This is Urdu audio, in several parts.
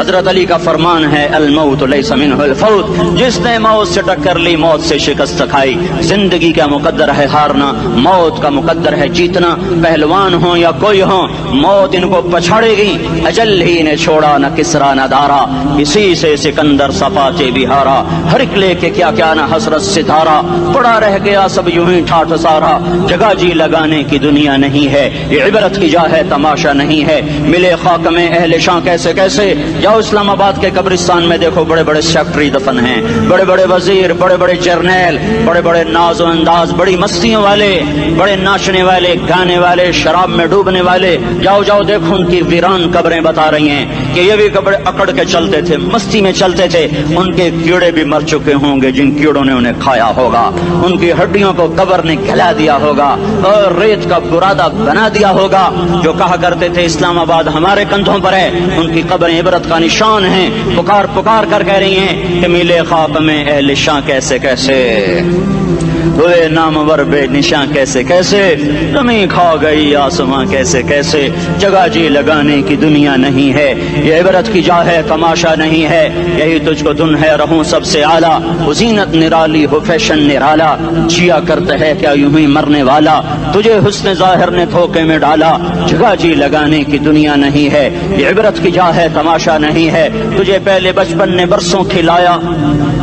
حضرت علی کا فرمان ہے الموت لیس منہ الفوت، جس نے موت سے ٹکر لی موت سے شکست کھائی۔ زندگی کا مقدر ہے ہارنا، موت کا مقدر ہے جیتنا۔ پہلوان ہوں یا کوئی ہو، موت ان کو پچھاڑے گی۔ اجل ہی نے چھوڑا نہ کسرا نہ دارا، اسی سے سکندر صفاتے بھی ہارا۔ ہر ایک لے کے کیا کیا نہ حسرت ستارہ، پڑا رہ گیا سب یوں ہی ٹھاٹھ سارا۔ جگہ جی لگانے کی دنیا نہیں ہے، یہ عبرت کی جا ہے تماشا نہیں ہے۔ ملے خاک میں اہل شاں کیسے کیسے، جاؤ اسلام آباد کے قبرستان میں دیکھو، بڑے بڑے سیکٹری دفن ہیں، بڑے بڑے وزیر، بڑے بڑے جرنیل، بڑے بڑے ناز و انداز، بڑی مستیوں والے، بڑے ناچنے والے، گانے والے، شراب میں ڈوبنے والے۔ جاؤ جاؤ دیکھو ان کی ویران قبریں بتا رہی ہیں کہ یہ بھی قبر اکڑ کے چلتے تھے، مستی میں چلتے تھے۔ ان کے کیڑے بھی مر چکے ہوں گے جن کیڑوں نے انہیں کھایا ہوگا، ان کی ہڈیوں کو قبر نے گلا دیا ہوگا اور ریت کا برادہ بنا دیا ہوگا۔ جو کہا کرتے تھے اسلام آباد ہمارے کندھوں پر ہے، ان کی قبریں عبرت کا نشان ہیں۔ پکار پکار کر کہہ رہی ہیں کہ ملے خاک میں اہل شاں کیسے کیسے، ہوئے نامور بے نشاں کیسے کیسے، زمین کھا گئی آسماں کیسے کیسے۔ جگہ جی لگانے کی دنیا نہیں ہے، یہ عبرت کی جا ہے تماشا نہیں ہے۔ یہی تجھ کو دن ہے رہوں سب سے اعلیٰ، زینت نرالی ہو فیشن نرالا، جیا کرتا ہے کیا یوں ہی مرنے والا، تجھے حسن ظاہر نے دھوکے میں ڈالا۔ جگہ جی لگانے کی دنیا نہیں ہے، یہ عبرت کی جا ہے تماشا نہیں ہے۔ تجھے پہلے بچپن نے برسوں کھلایا،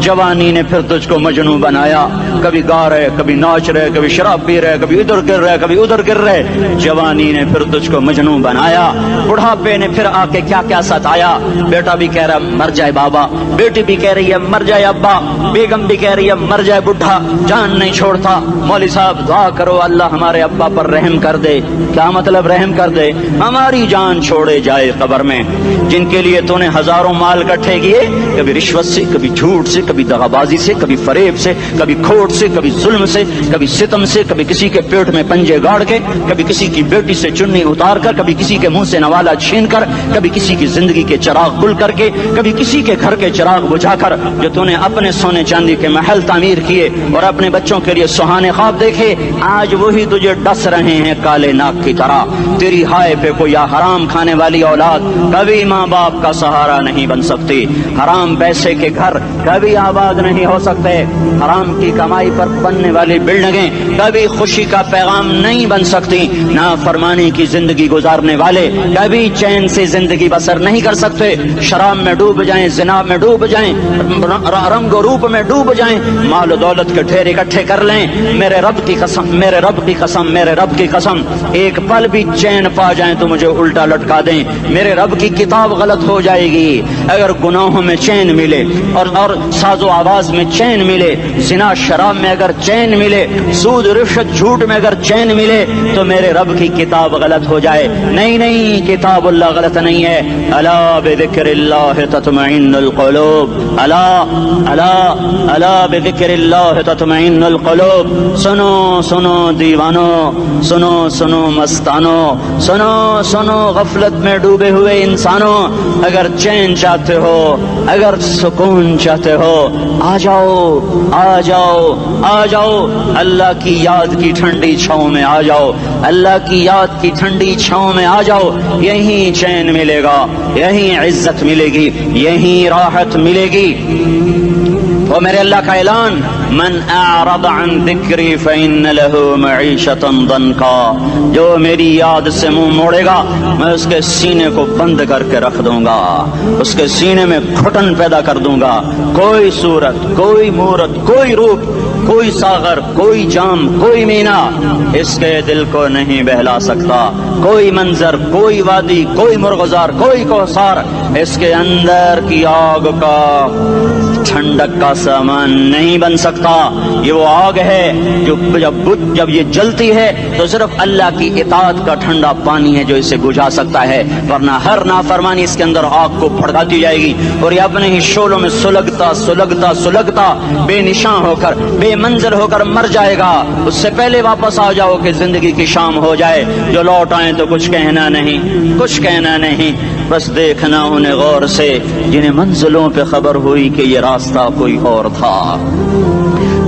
جوانی نے پھر تجھ کو مجنوں بنایا۔ کبھی گا رہے، کبھی ناچ رہے، کبھی شراب پی رہے، کبھی ادھر گر رہے، کبھی ادھر گر رہے۔ جوانی نے پھر تجھ کو مجنوں بنایا، بڑھاپے نے پھر آ کے کیا کیا ستایا۔ بیٹا بھی کہہ رہا مر جائے بابا، بیٹی بھی کہہ رہی ہے مر جائے ابا، بیگم بھی کہہ رہی ہے مر جائے بڈھا، جان نہیں چھوڑتا۔ مولوی صاحب دعا کرو اللہ ہمارے ابا پر رحم کر دے۔ کیا مطلب رحم کر دے؟ ہماری جان چھوڑے جائے قبر میں۔ جن کے لیے تو نے ہزاروں مال اکٹھے کیے، کبھی رشوت سے، کبھی جھوٹ سے، کبھی دغابازی سے، کبھی فریب سے، کبھی کھوٹ سے، کبھی ظلم سے، کبھی ستم سے، کبھی کسی کے پیٹ میں پنجے گاڑ کے، کبھی کسی کی بیٹی سے چنی اتار کر، کبھی کسی کے منہ سے نوالا چھین کر، کبھی کسی کی زندگی کے چراغ گل کر کے، کبھی کسی کے گھر کے چراغ بجھا کر۔ جو تو نے اپنے سونے چاندی کے محل تعمیر کیے اور اپنے بچوں کے لیے سہانے خواب دیکھے، آج وہی تجھے ڈس رہے ہیں کالے ناک کی طرح۔ تیری ہائے پہ کوئی حرام کھانے والی اولاد کبھی ماں باپ کا سہارا نہیں بن سکتی۔ حرام پیسے کے گھر کبھی آباد نہیں ہو سکتے۔ حرام کی کمائی پر بننے والی بلڈنگیں کبھی خوشی کا پیغام نہیں بن سکتی۔ نافرمانی کی زندگی گزارنے والے کبھی چین سے زندگی بسر نہیں کر سکتے۔ شراب میں ڈوب جائیں، زنا میں ڈوب جائیں، رنگ و روپ میں ڈوب جائیں، مال و دولت کے ڈھیر اکٹھے کر لیں، میرے رب کی قسم، میرے رب کی قسم، میرے رب کی قسم، ایک پل بھی چین پا جائیں تو مجھے الٹا لٹکا دیں، میرے رب کی کتاب غلط ہو جائے گی۔ اگر گناہوں میں چین ملے اور ساز و آواز میں چین ملے، زنا شراب میں اگر چین ملے، سود رشوت جھوٹ میں اگر چین ملے، تو میرے رب کی کتاب غلط ہو جائے۔ نہیں نہیں، کتاب اللہ غلط نہیں ہے۔ الا بذکر اللہ تطمئن القلوب، الا الا الا بذکر اللہ تطمئن القلوب۔ سنو سنو دیوانو، سنو سنو مستانو، سنو سنو غفلت میں ڈوبے ہوئے انسانوں، اگر چین چاہتے ہو، اگر سکون چاہتے ہو، آ جاؤ آ جاؤ آ جاؤ، اللہ کی یاد کی ٹھنڈی چھاؤں میں آ جاؤ، اللہ کی یاد کی ٹھنڈی چھاؤں میں آ جاؤ۔ یہیں چین ملے گا، یہیں عزت ملے گی، یہیں راحت ملے گی۔ وہ میرے اللہ کا اعلان، من اعرض عن ذکری فإن له معیشۃ ضنکا، جو میری یاد سے منہ موڑے گا میں اس کے سینے کو بند کر کے رکھ دوں گا، اس کے سینے میں گھٹن پیدا کر دوں گا۔ کوئی صورت، کوئی مورت، کوئی روپ، کوئی ساغر، کوئی جام، کوئی مینا اس کے دل کو نہیں بہلا سکتا۔ کوئی منظر، کوئی وادی، کوئی مرغزار، کوئی کوثر اس کے اندر کی آگ کا ٹھنڈک کا سامان نہیں بن سکتا۔ یہ وہ آگ ہے جو جب یہ جلتی ہے تو صرف اللہ کی اطاعت کا ٹھنڈا پانی ہے جو اسے بجھا سکتا ہے، ورنہ ہر نافرمانی اس کے اندر آگ کو بھڑکاتی جائے گی اور یہ اپنے ہی شعلوں میں سلگتا سلگتا سلگتا بے نشاں ہو کر، بے منزل ہو کر مر جائے گا۔ اس سے پہلے واپس آ جاؤ کہ زندگی کی شام ہو جائے۔ جو لوٹ آئیں تو کچھ کہنا نہیں، کچھ کہنا نہیں، بس دیکھنا انہیں غور سے جنہیں منزلوں پہ خبر ہوئی کہ یہ راستہ کوئی اور تھا۔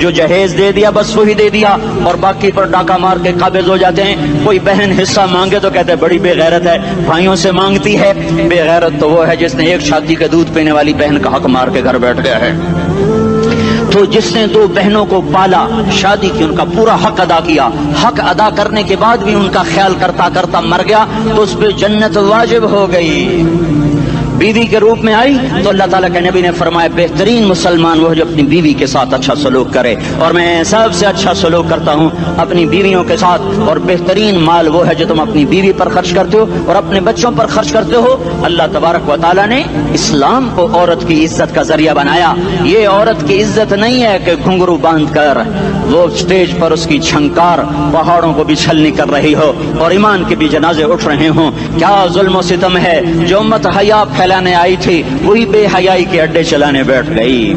جو جہیز دے دیا بس وہی دے دیا, اور باقی پر ڈاکہ مار کے قابض ہو جاتے ہیں. کوئی بہن حصہ مانگے تو کہتے بڑی بے غیرت ہے, بھائیوں سے مانگتی ہے. بے غیرت تو وہ ہے جس نے ایک شادی کا دودھ پینے والی بہن کا حق مار کے گھر بیٹھ گیا ہے. تو جس نے دو بہنوں کو پالا, شادی کی, ان کا پورا حق ادا کیا, حق ادا کرنے کے بعد بھی ان کا خیال کرتا کرتا مر گیا, تو اس پہ جنت واجب ہو گئی. بیوی کے روپ میں آئی تو اللہ تعالیٰ کے نبی نے فرمایا بہترین مسلمان وہ جو اپنی بیوی کے ساتھ اچھا سلوک کرے, اور میں سب سے اچھا سلوک کرتا ہوں اپنی بیویوں کے ساتھ. اور بہترین مال وہ ہے جو تم اپنی بیوی پر خرچ کرتے ہو اور اپنے بچوں پر خرچ کرتے ہو. اللہ تبارک و تعالیٰ نے اسلام کو عورت کی عزت کا ذریعہ بنایا. یہ عورت کی عزت نہیں ہے کہ گھنگرو باندھ کر وہ اسٹیج پر اس کی چھنکار پہاڑوں کو بھی چھلنی کر رہی ہو اور ایمان کے بھی جنازے اٹھ رہے ہوں. کیا ظلم و ستم ہے, جو امت حیا پھیلانے آئی تھی وہی بے حیائی کے اڈے چلانے بیٹھ گئی.